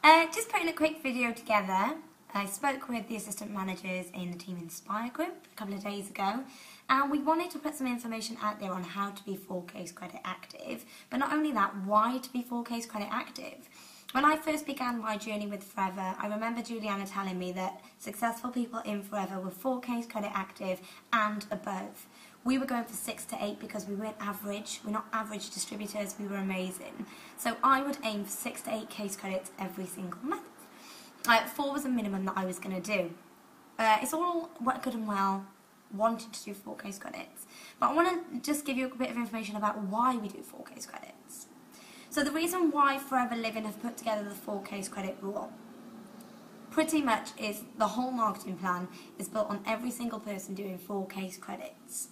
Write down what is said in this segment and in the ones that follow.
Just putting a quick video together. I spoke with the assistant managers in the Team Inspire group a couple of days ago, and we wanted to put some information out there on how to be full case credit active, but not only that, why to be full case credit active. When I first began my journey with Forever, I remember Juliana telling me that successful people in Forever were full case credit active and above. We were going for 6 to 8 because we weren't average. We're not average distributors, we were amazing. So I would aim for 6 to 8 case credits every single month. 4 was a minimum that I was going to do. It's all good and well wanting to do 4 case credits, but I want to just give you a bit of information about why we do 4 case credits. So the reason why Forever Living have put together the 4 case credit rule pretty much is the whole marketing plan is built on every single person doing 4 case credits.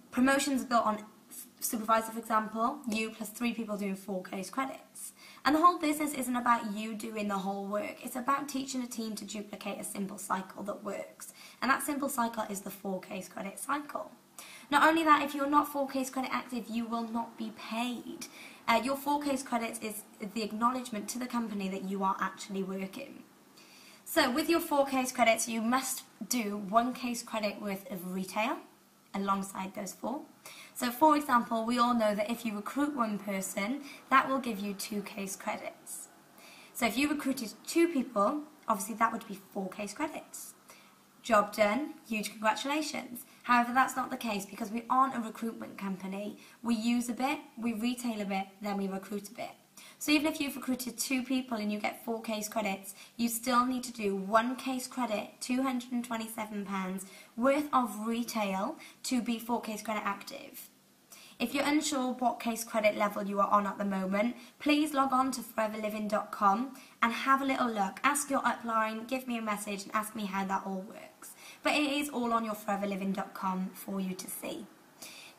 Promotions are built on supervisor, for example, you plus 3 people doing 4 case credits. And the whole business isn't about you doing the whole work. It's about teaching a team to duplicate a simple cycle that works. And that simple cycle is the 4 case credit cycle. Not only that, if you're not 4 case credit active, you will not be paid. Your 4 case credits is the acknowledgement to the company that you are actually working. So with your 4 case credits, you must do 1 case credit worth of retail alongside those 4. So for example, we all know that if you recruit 1 person, that will give you 2 case credits. So if you recruited 2 people, obviously that would be 4 case credits. Job done, huge congratulations. However, that's not the case because we aren't a recruitment company. We use a bit, we retail a bit, then we recruit a bit. So even if you've recruited 2 people and you get 4 case credits, you still need to do 1 case credit, £227 worth of retail to be 4 case credit active. If you're unsure what case credit level you are on at the moment, please log on to foreverliving.com and have a little look. Ask your upline, give me a message and ask me how that all works. But it is all on your foreverliving.com for you to see.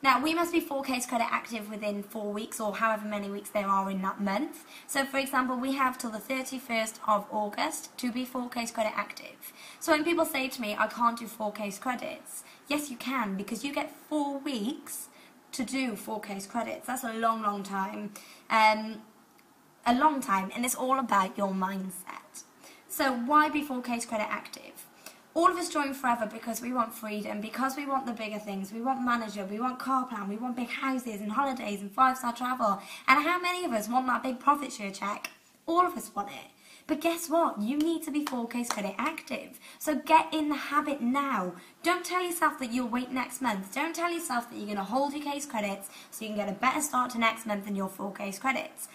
Now, we must be 4 case credit active within 4 weeks or however many weeks there are in that month. So, for example, we have till the 31st of August to be 4 case credit active. So when people say to me, I can't do 4 case credits, yes you can, because you get 4 weeks to do 4 case credits. That's a long, long time. A long time, and it's all about your mindset. So why be 4 case credit active? All of us join Forever because we want freedom, because we want the bigger things. We want manager, we want car plan, we want big houses and holidays and 5-star travel. And how many of us want that big profit share check? All of us want it. But guess what? You need to be 4 case credit active. So get in the habit now. Don't tell yourself that you'll wait next month. Don't tell yourself that you're going to hold your case credits so you can get a better start to next month than your 4 case credits.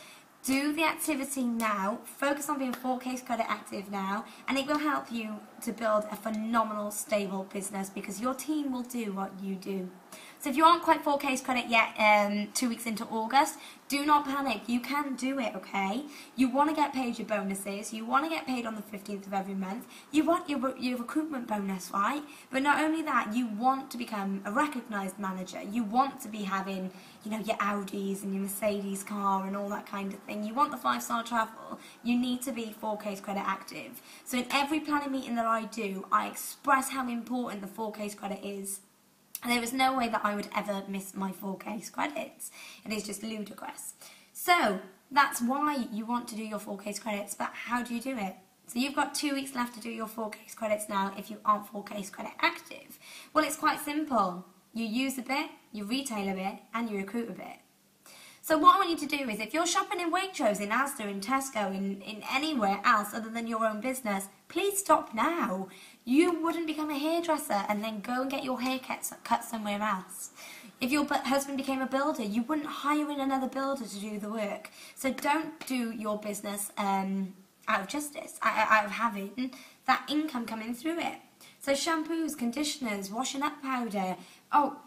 Do the activity now, focus on being 4 case credit active now, and it will help you to build a phenomenal, stable business because your team will do what you do. So if you aren't quite 4 case credit yet, 2 weeks into August, do not panic. You can do it, okay? You want to get paid your bonuses. You want to get paid on the 15th of every month. You want your recruitment bonus, right? But not only that, you want to become a recognised manager. You want to be having, you know, your Audis and your Mercedes car and all that kind of thing. You want the 5-star travel. You need to be 4 case credit active. So in every planning meeting that I do, I express how important the 4 case credit is. And there is no way that I would ever miss my 4 case credits. It is just ludicrous. So that's why you want to do your 4 case credits, but how do you do it? So you've got 2 weeks left to do your 4 case credits now if you aren't 4 case credit active. Well, it's quite simple. You use a bit, you retail a bit, and you recruit a bit. So what I want you to do is, if you're shopping in Waitrose, in Asda, in Tesco, in anywhere else other than your own business, please stop now. You wouldn't become a hairdresser and then go and get your hair cut somewhere else. If your husband became a builder, you wouldn't hire in another builder to do the work. So don't do your business out of justice, out of having that income coming through it. So shampoos, conditioners, washing up powder,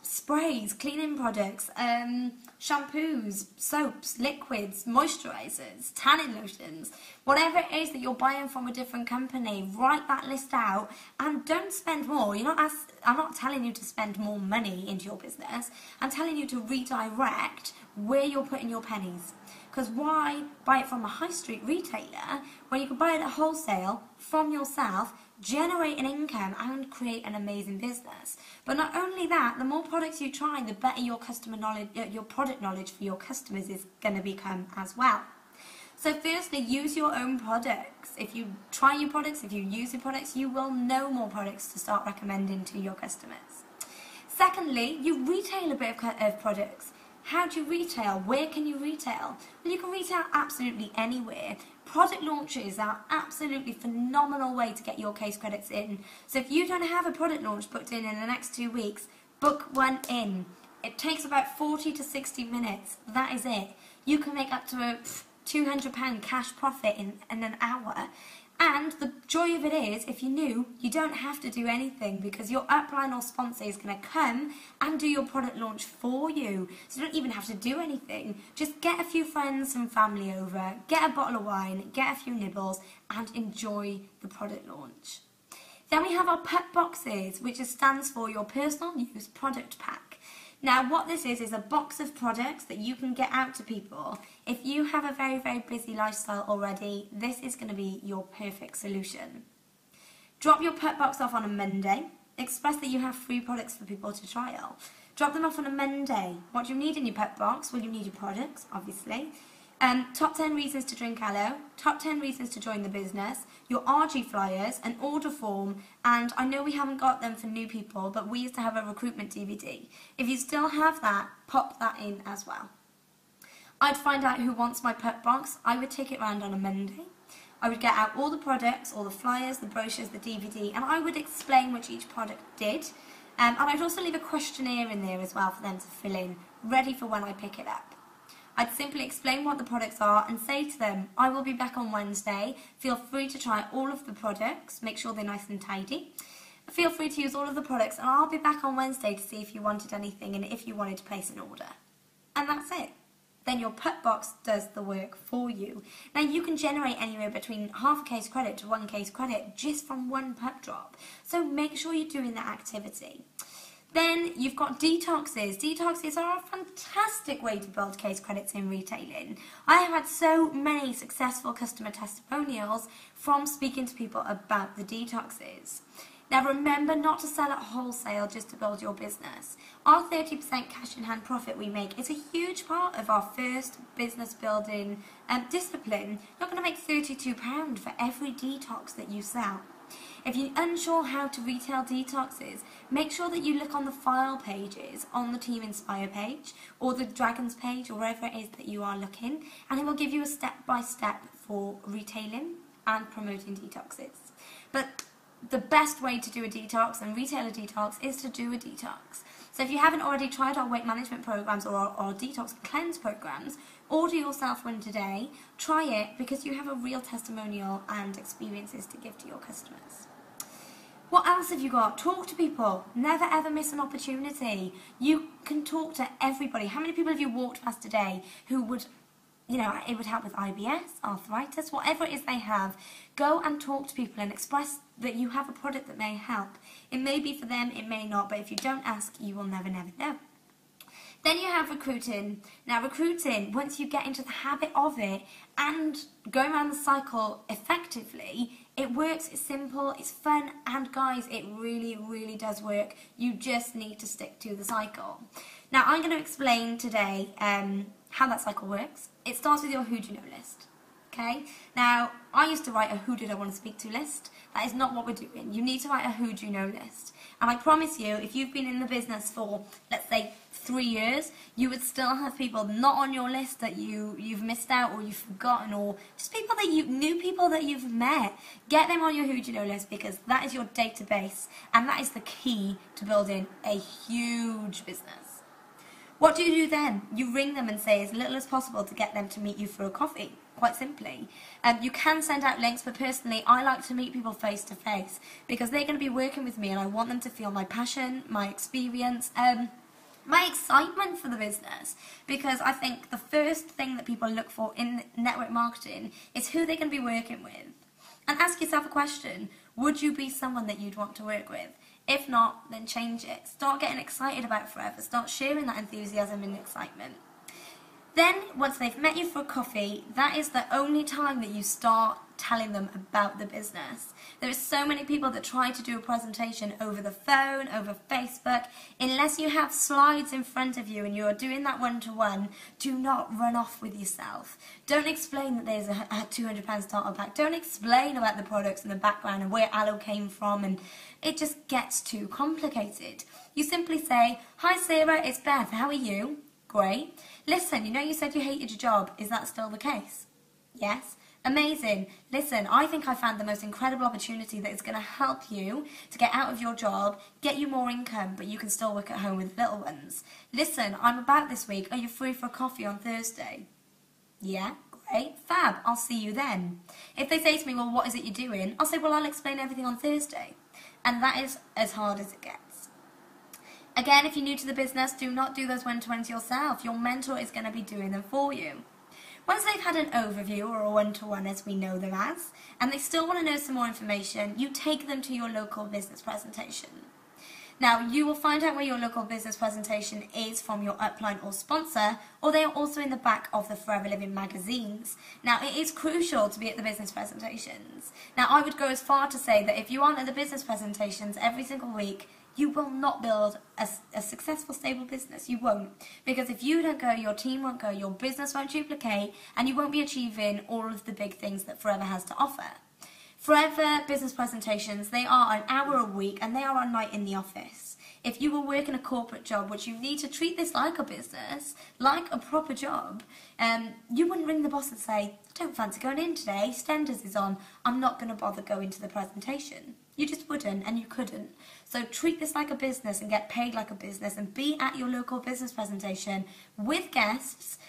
sprays, cleaning products, shampoos, soaps, liquids, moisturisers, tanning lotions, whatever it is that you're buying from a different company, write that list out and don't spend more. I'm not telling you to spend more money into your business. I'm telling you to redirect where you're putting your pennies. Because why buy it from a high street retailer when you can buy it at wholesale from yourself, generate an income and create an amazing business? But not only that, the more products you try, the better your customer knowledge, your product knowledge for your customers is going to become as well. So firstly, use your own products. If you try your products, if you use your products, you will know more products to start recommending to your customers. Secondly, you retail a bit of products. How do you retail? Where can you retail? Well, you can retail absolutely anywhere. Product launches are absolutely phenomenal way to get your case credits in. So if you don't have a product launch booked in the next 2 weeks, book one in. It takes about 40 to 60 minutes. That is it. You can make up to a £200 cash profit in an hour. And the joy of it is, if you're new, you don't have to do anything because your upline or sponsor is going to come and do your product launch for you. So you don't even have to do anything. Just get a few friends and family over, get a bottle of wine, get a few nibbles, and enjoy the product launch. Then we have our PUP boxes, which stands for your personal use product pack. Now what this is a box of products that you can get out to people. If you have a very, very busy lifestyle already, this is going to be your perfect solution. Drop your PUP box off on a Monday. Express that you have free products for people to trial. Drop them off on a Monday. What do you need in your PUP box? Well, you need your products, obviously. Top 10 reasons to drink aloe, top 10 reasons to join the business, your RG flyers, an order form, and I know we haven't got them for new people, but we used to have a recruitment DVD. If you still have that, pop that in as well. I'd find out who wants my PUP box. I would take it round on a Monday. I would get out all the products, all the flyers, the brochures, the DVD, and I would explain what each product did. And I'd also leave a questionnaire in there as well for them to fill in, ready for when I pick it up. I'd simply explain what the products are and say to them, I will be back on Wednesday. Feel free to try all of the products. Make sure they're nice and tidy. Feel free to use all of the products and I'll be back on Wednesday to see if you wanted anything and if you wanted to place an order. And that's it. Then your PUP box does the work for you. Now you can generate anywhere between half a case credit to 1 case credit just from one PUP drop. So make sure you're doing that activity. Then you've got detoxes. Detoxes are a fantastic way to build case credits in retailing. I have had so many successful customer testimonials from speaking to people about the detoxes. Now remember not to sell at wholesale just to build your business. Our 30% cash in hand profit we make is a huge part of our first business building discipline. You're going to make £32 for every detox that you sell. If you're unsure how to retail detoxes, make sure that you look on the file pages on the Team Inspire page or the Dragons page or wherever it is that you are looking, and it will give you a step-by-step for retailing and promoting detoxes. But the best way to do a detox and retail a detox is to do a detox. So if you haven't already tried our weight management programs or our detox and cleanse programs, order yourself one today, try it because you have a real testimonial and experiences to give to your customers. What else have you got? Talk to people. Never ever miss an opportunity. You can talk to everybody. How many people have you walked past today who would, it would help with IBS, arthritis, whatever it is they have. Go and talk to people and express that you have a product that may help. It may be for them, it may not, but if you don't ask, you will never know. Then you have recruiting. Now recruiting, once you get into the habit of it and going around the cycle effectively, it works, it's simple, it's fun, and guys, it really, really does work. You just need to stick to the cycle. Now I'm going to explain today how that cycle works. It starts with your who do you know list. Okay? Now, I used to write a who did I want to speak to list. That is not what we're doing. You need to write a who do you know list. And I promise you, if you've been in the business for, let's say, 3 years, you would still have people not on your list that you've missed out or you've forgotten, or just people that new people that you've met. Get them on your who do you know list because that is your database and that is the key to building a huge business. What do you do then? You ring them and say as little as possible to get them to meet you for a coffee, quite simply. You can send out links, but personally I like to meet people face to face because they're going to be working with me and I want them to feel my passion, my experience, my excitement for the business, because I think the first thing that people look for in network marketing is who they're going to be working with. And ask yourself a question, would you be someone that you'd want to work with? If not, then change it. Start getting excited about Forever. Start sharing that enthusiasm and excitement. Then, once they've met you for a coffee, that is the only time that you start telling them about the business. There are so many people that try to do a presentation over the phone, over Facebook. Unless you have slides in front of you and you're doing that one-to-one, do not run off with yourself. Don't explain that there's a £200 starter pack. Don't explain about the products and the background and where aloe came from, and it just gets too complicated. You simply say, "Hi Sarah, it's Beth, how are you?" Great. Listen, you know you said you hated your job. Is that still the case? Yes. Amazing. Listen, I think I found the most incredible opportunity that is going to help you to get out of your job, get you more income, but you can still work at home with little ones. Listen, I'm about this week. Are you free for a coffee on Thursday? Yeah, great. Fab. I'll see you then. If they say to me, "Well, what is it you're doing?" I'll say, "Well, I'll explain everything on Thursday." And that is as hard as it gets. Again, if you're new to the business, do not do those one-to-ones yourself. Your mentor is going to be doing them for you. Once they've had an overview, or a one-to-one as we know them as, and they still want to know some more information, you take them to your local business presentation. Now, you will find out where your local business presentation is from your upline or sponsor, or they are also in the back of the Forever Living magazines. Now, it is crucial to be at the business presentations. Now, I would go as far to say that if you aren't at the business presentations every single week, you will not build a successful, stable business. You won't. Because if you don't go, your team won't go, your business won't duplicate, and you won't be achieving all of the big things that Forever has to offer. Forever business presentations, they are an hour a week, and they are a night in the office. If you were working a corporate job, which you need to treat this like a business, like a proper job, you wouldn't ring the boss and say, "I don't fancy going in today, Stenders is on, I'm not going to bother going to the presentation." You just wouldn't, and you couldn't. So treat this like a business and get paid like a business, and be at your local business presentation with guests.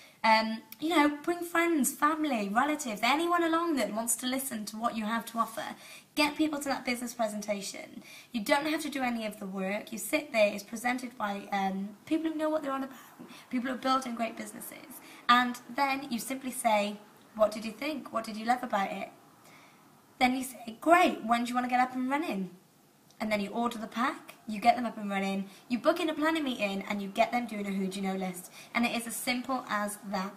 You know, bring friends, family, relatives, anyone along that wants to listen to what you have to offer. Get people to that business presentation. You don't have to do any of the work. You sit there, it's presented by people who know what they're on about, people who are building great businesses. And then you simply say, "What did you think? What did you love about it?" Then you say, "Great, when do you want to get up and running?" And then you order the pack, you get them up and running, you book in a planning meeting, and you get them doing a who do you know list. And it is as simple as that.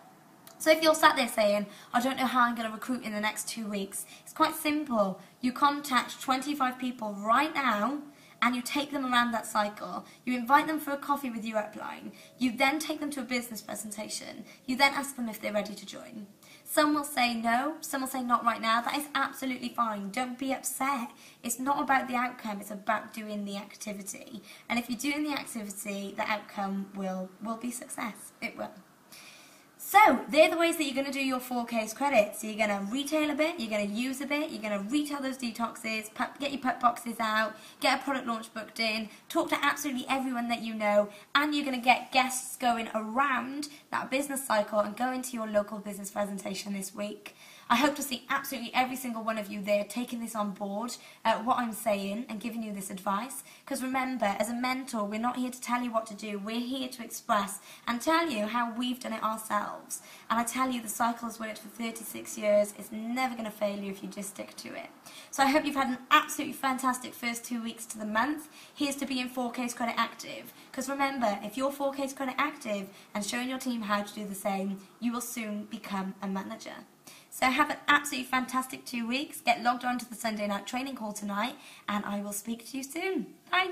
So if you're sat there saying, "I don't know how I'm going to recruit in the next 2 weeks," it's quite simple. You contact 25 people right now, and you take them around that cycle. You invite them for a coffee with your upline. You then take them to a business presentation. You then ask them if they're ready to join. Some will say no, some will say not right now. That is absolutely fine. Don't be upset. It's not about the outcome, it's about doing the activity. And if you're doing the activity, the outcome will be success. It will. So, they're the ways that you're going to do your 4Ks credits. So you're going to retail a bit, you're going to use a bit, you're going to retail those detoxes, get your pep boxes out, get a product launch booked in, talk to absolutely everyone that you know, and you're going to get guests going around that business cycle and go into your local business presentation this week. I hope to see absolutely every single one of you there taking this on board, what I'm saying, and giving you this advice. Because remember, as a mentor, we're not here to tell you what to do. We're here to express and tell you how we've done it ourselves. And I tell you, the cycle has worked for 36 years. It's never going to fail you if you just stick to it. So I hope you've had an absolutely fantastic first 2 weeks to the month. Here's to being 4Ks Credit Active. Because remember, if you're 4Ks Credit Active and showing your team how to do the same, you will soon become a manager. So have an absolutely fantastic 2 weeks. Get logged on to the Sunday night training call tonight, and I will speak to you soon. Bye.